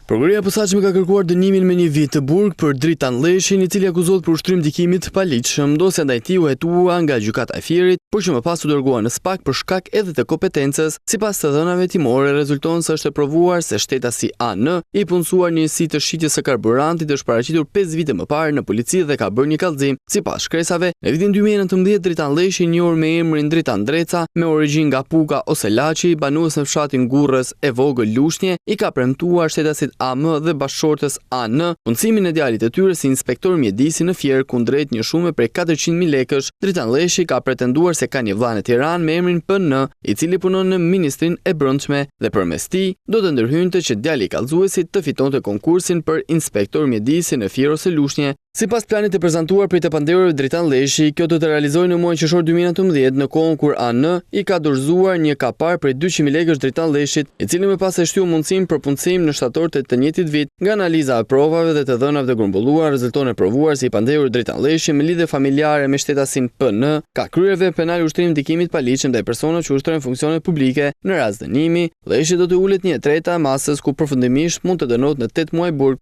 Prokuroria e posaçme ka kërkuar dënimin me 1 vit të burg për Dritan Lleshin, I cili akuzohet për ushtrim dikimit të paligjshëm. Dosja ndaj tij u hetua nga gjykata e Fierit, por që më pas u dërgua në SPAK për shkak edhe të kompetencës. Sipas të dhënave timore, rezulton se është e provuar se shtetasi AN I punësuar në njësi të shitjes së karburantit është paraqitur 5 vite më parë në polici dhe ka bërë një kallëzim. Sipas shkresave, në vitin 2019 Dritan Lleshi, njohur me emrin Dritan Dreca, me origjinë nga Puka ose Laçi, banues në fshatin Gurrës e vogël Lushnje, I ka premtuar shtetasit AM dhe bashkëshortës AN punësimin e djalit të tyre si inspektor mjedisi në Fier kundrejt një shume prej 400.000 lekësh. Dritan Lleshi ka pretenduar se ka një vllaj në Tiranë me emrin PN, I cili punon në Ministrinë e Brendshme dhe përmes tij do të ndërhynte që djali I kallëzuesit të fitonte konkursin për inspektor mjedisi në Fier ose Lushnje. Sipas planit të prezantuar prej të pandehurve Dritan Lleshi, kjo do të realizohej në muajin qershor 2019 në kohën kur AN I ka dorëzuar një kapar prej 200.000 lekësh Dritan Lleshit, I cili më pas e shtyu mundësinë për punësim në shtator të njëjtit vit. Nga analiza e provave dhe të dhënave të grumbulluara, rezulton e provuar se I pandehur Dritan Lleshi me lidhje familjare me shtetasin PN ka kryer veprë penale ushtrim dikimit paligjshëm ndaj personave që ushtrojnë funksione publike. Në rast dënimi, Lleshi do të ulet 1/3 e masës ku përfundimisht mund të dënohet në 8 muaj burg.